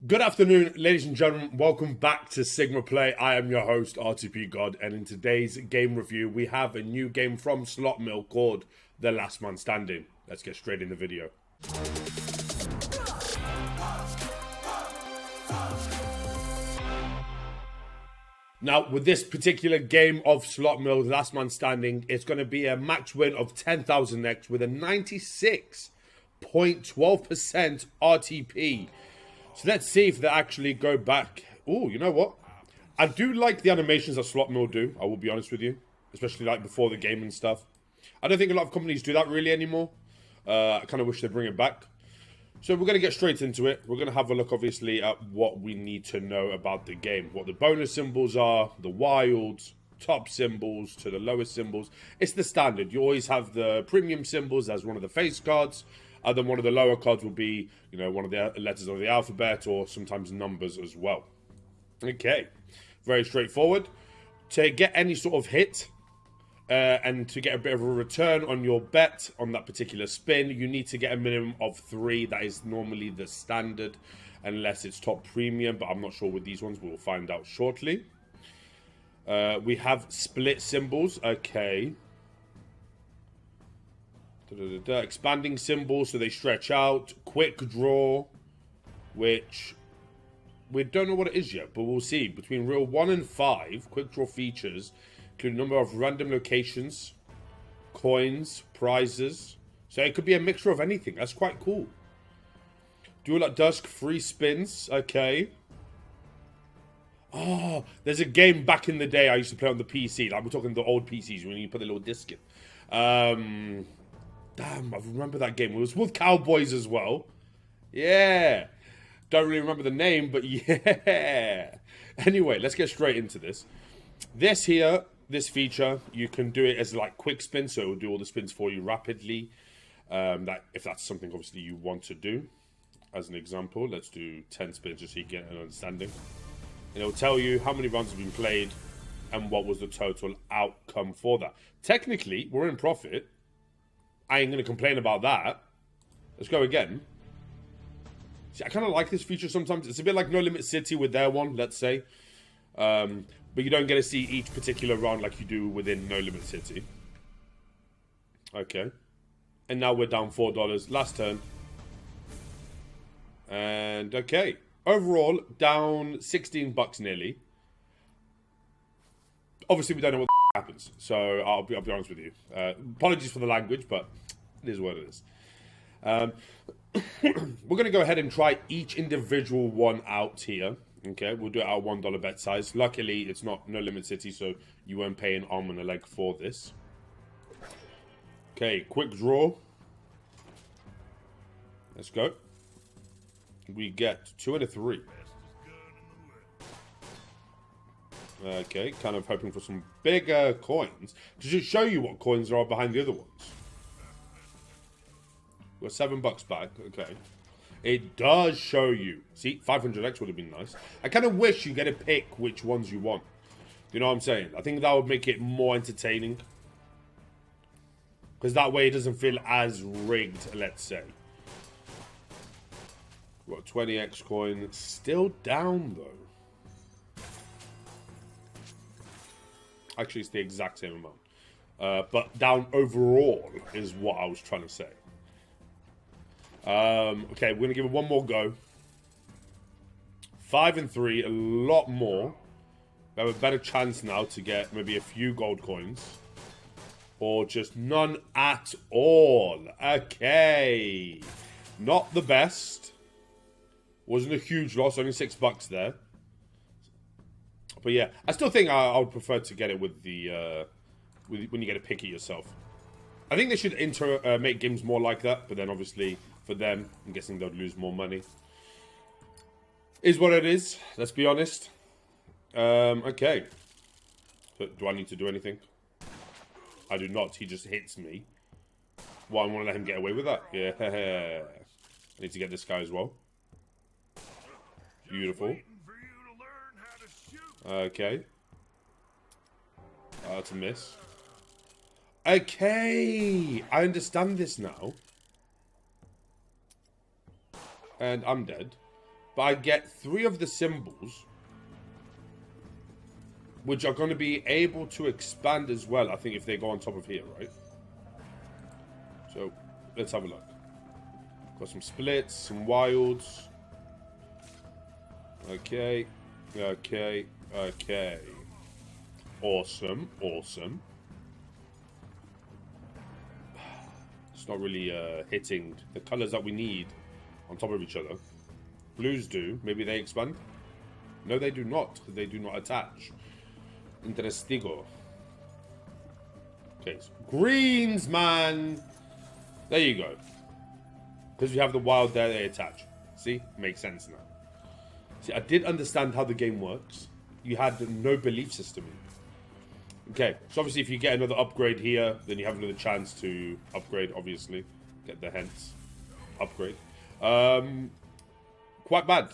Good afternoon, ladies and gentlemen. Welcome back to Sigma Play. I am your host, RTP God, and in today's game review, we have a new game from Slot Mill called The Last Man Standing. Let's get straight in the video. Now, with this particular game of Slot Mill, The Last Man Standing, it's going to be a max win of 10,000x with a 96.12% RTP. So let's see if they actually go back. Oh, you know what? I do like the animations that Slot Mill do, I will be honest with you. Especially like before the game and stuff. I don't think a lot of companies do that really anymore. I kind of wish they'd bring it back. So we're going to get straight into it. We're going to have a look, obviously, at what we need to know about the game. What the bonus symbols are, the wilds, top symbols to the lowest symbols. It's the standard. You always have the premium symbols as one of the face cards. And then one of the lower cards will be, you know, one of the letters of the alphabet or sometimes numbers as well. Okay. Very straightforward. To get any sort of hit and to get a bit of a return on your bet on that particular spin, you need to get a minimum of 3. That is normally the standard unless it's top premium, but I'm not sure with these ones. We'll find out shortly. We have split symbols. Okay. Expanding symbols, so they stretch out. Quick draw, which we don't know what it is yet, but we'll see. Between reel 1 and 5, quick draw features include a number of random locations, coins, prizes. So it could be a mixture of anything. That's quite cool. Duel at Dusk, free spins. Okay. Oh, there's a game back in the day I used to play on the PC. Like, we're talking the old PCs when you put the little disc in. Damn, I remember that game. It was with cowboys as well. Yeah. Don't really remember the name, but yeah. Anyway, let's get straight into this. This here, this feature, you can do it as like quick spin, so it will do all the spins for you rapidly. If that's something obviously you want to do. As an example, let's do 10 spins just so you get an understanding. And it'll tell you how many rounds have been played and what was the total outcome for that. Technically, we're in profit. I ain't going to complain about that. Let's go again. See, I kind of like this feature sometimes. It's a bit like Nolimit City with their one, let's say. But you don't get to see each particular round like you do within Nolimit City. Okay. And now we're down $4. Last turn. And okay. Overall, down 16 bucks nearly. Obviously, we don't know what happens. So I'll be honest with you. Apologies for the language, but it is what it is. We're going to go ahead and try each individual one out here. Okay, we'll do it at $1 bet size. Luckily, it's not Nolimit City, so you won't pay an arm and a leg for this. Okay, quick draw. Let's go. We get 2 and a 3. Okay, kind of hoping for some bigger coins to just show you what coins are behind the other ones. We're $7 back. Okay, it does show you. See, 500x would have been nice. I kind of wish you get to pick which ones you want. You know what I'm saying? I think that would make it more entertaining, because that way it doesn't feel as rigged. Let's say. What, 20x coin? Still down though. Actually, it's the exact same amount. But down overall is what I was trying to say. Okay, we're going to give it one more go. 5 and 3, a lot more. We have a better chance now to get maybe a few gold coins. Or just none at all. Okay. Not the best. Wasn't a huge loss, only $6 there. But yeah, I still think I would prefer to get it with the when you get to pick it yourself. I think they should make games more like that, but then obviously for them, I'm guessing they'll lose more money. Is what it is. Let's be honest. Okay. So, do I need to do anything? I do not. He just hits me. Well, I want to let him get away with that. Yeah. I need to get this guy as well. Beautiful. Okay. That's a miss. Okay. I understand this now. And I'm dead. but I get 3 of the symbols, which are going to be able to expand as well, I think, if they go on top of here, right? So, let's have a look. Got some splits, some wilds. Okay, okay, okay. Awesome, awesome. It's not really hitting the colors that we need on top of each other. Blues do. Maybe they expand? No, they do not, because they do not attach. Interestigo. Okay, so greens, man. There you go. Because we have the wild there, they attach. See? Makes sense now. See, I did understand how the game works. You had no belief system in it. Okay, so obviously if you get another upgrade here, then you have another chance to upgrade, obviously. Get the hence upgrade. Quite bad.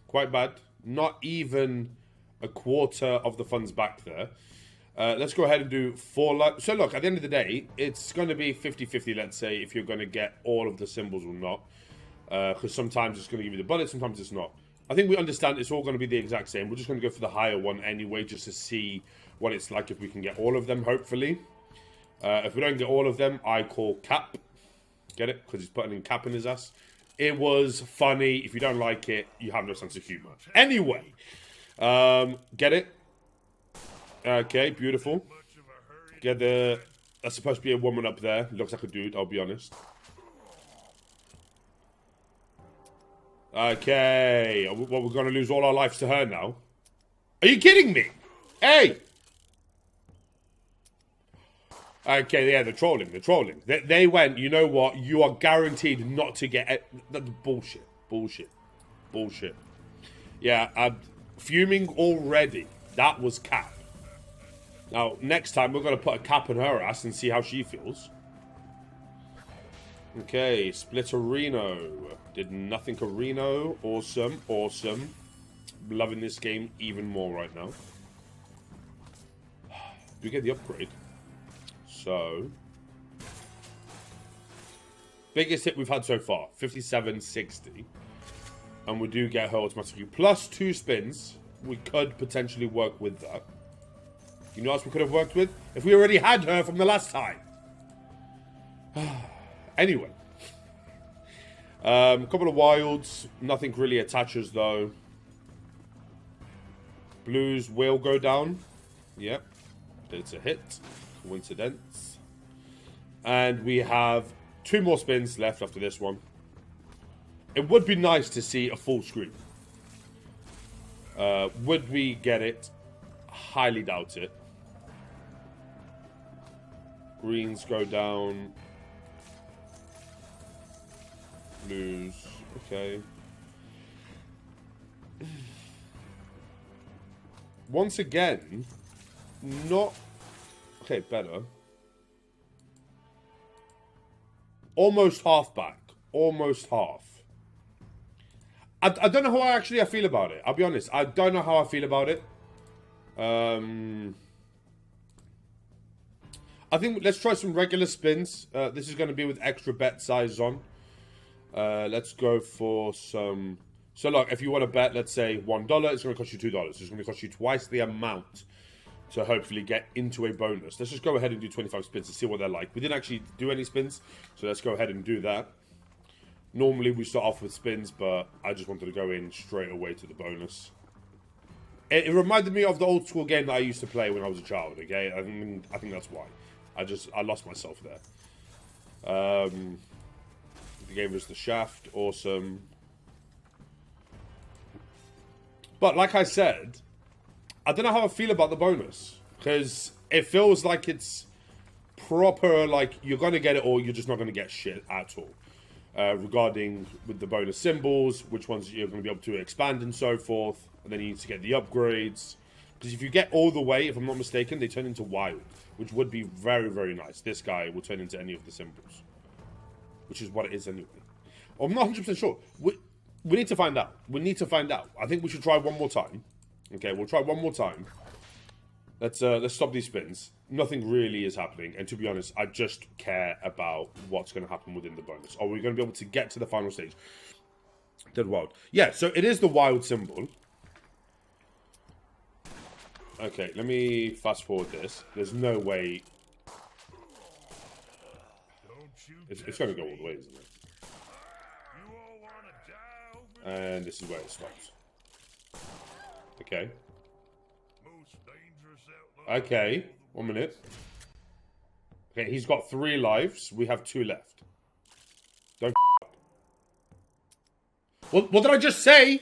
Quite bad. Not even a quarter of the funds back there. Let's go ahead and do 4 life. So look, at the end of the day, it's going to be 50-50, let's say, if you're going to get all of the symbols or not. Because sometimes it's going to give you the bullet, sometimes it's not. I think we understand it's all going to be the exact same. We're just going to go for the higher one anyway, just to see what it's like if we can get all of them, hopefully. If we don't get all of them, I call cap. Get it? Because he's putting in cap in his ass. It was funny. If you don't like it, you have no sense of humor. Anyway. Get it? Okay, beautiful. Get the... That's supposed to be a woman up there. Looks like a dude, I'll be honest. Okay. Well, we're going to lose all our lives to her now. Are you kidding me? Hey! Okay, yeah, they're trolling. They're trolling. They went, you know what? You are guaranteed not to get... Bullshit. Bullshit. Bullshit. Yeah, I'm fuming already. That was cap. Now, next time, we're going to put a cap on her ass and see how she feels. Okay, Splitterino. Did nothing to Reno. Awesome, awesome. Loving this game even more right now. Do we get the upgrade? So, biggest hit we've had so far, 57.60. And we do get her automatically. Plus 2 spins, we could potentially work with that. You know what else we could have worked with? If we already had her from the last time. Anyway. A couple of wilds. Nothing really attaches though. Blues will go down. Yep. It's a hit. Coincidence. And we have 2 more spins left after this one. It would be nice to see a full screen. Would we get it? Highly doubt it. Greens go down. Blues. Okay. Once again, not... Okay, better. Almost half back. Almost half. I don't know how I feel about it. I'll be honest. I don't know how I feel about it. I think let's try some regular spins. This is going to be with extra bet size on. Let's go for some... So look, if you want to bet, let's say $1, it's going to cost you $2. It's going to cost you twice the amount to hopefully get into a bonus. Let's just go ahead and do 25 spins to see what they're like. We didn't actually do any spins, so let's go ahead and do that. Normally we start off with spins, but I just wanted to go in straight away to the bonus. It reminded me of the old school game that I used to play when I was a child, okay? I think that's why. I lost myself there. They gave us the shaft. Awesome. But like I said, I don't know how I feel about the bonus. Because it feels like it's proper, like you're going to get it or you're just not going to get shit at all. Regarding with the bonus symbols, which ones you're going to be able to expand and so forth. And then you need to get the upgrades. Because if you get all the way, if I'm not mistaken, they turn into wild. Which would be very, very nice. This guy will turn into any of the symbols. Which is what it is anyway. I'm not 100% sure. We need to find out. We need to find out. I think we should try one more time. Okay, we'll try one more time. Let's stop these spins. Nothing really is happening. And to be honest, I just care about what's going to happen within the bonus. Are we going to be able to get to the final stage? Dead wild. Yeah, so it is the wild symbol. Okay, let me fast forward this. There's no way... It's going to go all the way, isn't it? And this is where it stops. Okay. Okay, 1 minute. Okay, he's got 3 lives. We have 2 left. Don't up. What did I just say?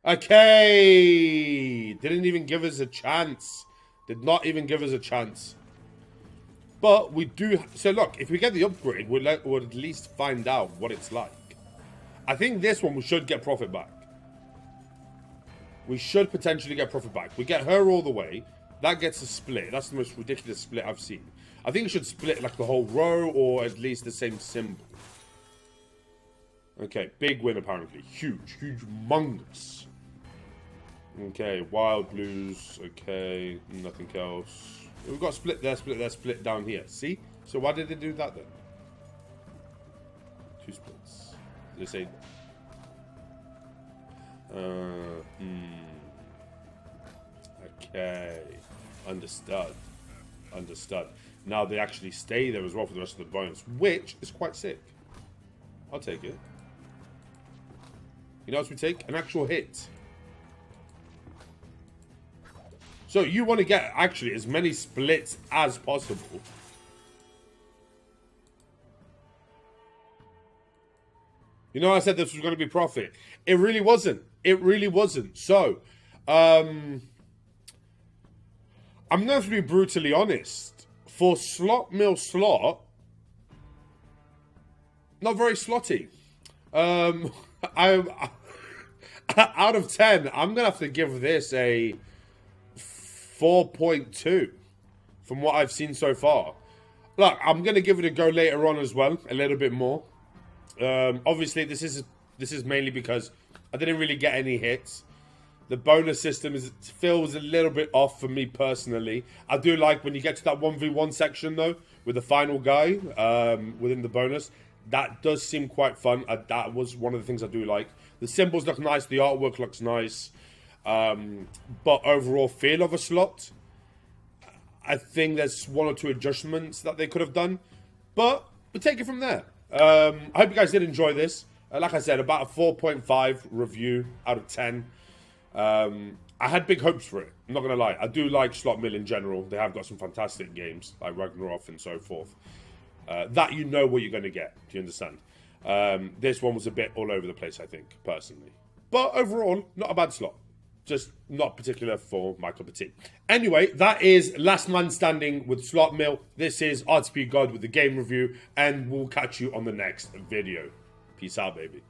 Okay. Didn't even give us a chance. Did not even give us a chance. But we do... So look, if we get the upgrade, we'll at least find out what it's like. I think this one we should get profit back. We should potentially get profit back. We get her all the way. That gets a split. That's the most ridiculous split I've seen. I think it should split like the whole row or at least the same symbol. Okay, big win apparently. Huge, humongous. Okay, wild blues. Okay, nothing else. We've got split there, split there, split down here. See? So why did they do that then? 2 splits. Did they say... Okay. Understood. Understood. Now they actually stay there as well for the rest of the bonus, which is quite sick. I'll take it. You know what we take? An actual hit. So you want to get actually as many splits as possible. You know, I said this was going to be profit. It really wasn't. It really wasn't. So, I'm going to have to be brutally honest. For slot mill slot, not very slotty. Out of 10, I'm going to have to give this a 4.2 from what I've seen so far. Look, I'm going to give it a go later on as well, a little bit more. Obviously, this is mainly because I didn't really get any hits. The bonus system feels a little bit off for me personally. I do like when you get to that 1v1 section though, with the final guy within the bonus. That does seem quite fun. That was one of the things I do like. The symbols look nice. The artwork looks nice. But overall feel of a slot, I think there's 1 or 2 adjustments that they could have done. But we'll take it from there. I hope you guys did enjoy this. Like I said, about a 4.5 review out of 10. I had big hopes for it. I'm not going to lie. I do like Slot Mill in general. They have got some fantastic games, like Ragnarok and so forth. That you know what you're going to get. Do you understand? This one was a bit all over the place, I think, personally. But overall, not a bad slot. Just not particular for my cup of tea. Anyway, that is Last Man Standing with Slot Mill. This is RTP God with the game review. And we'll catch you on the next video. Peace out, baby.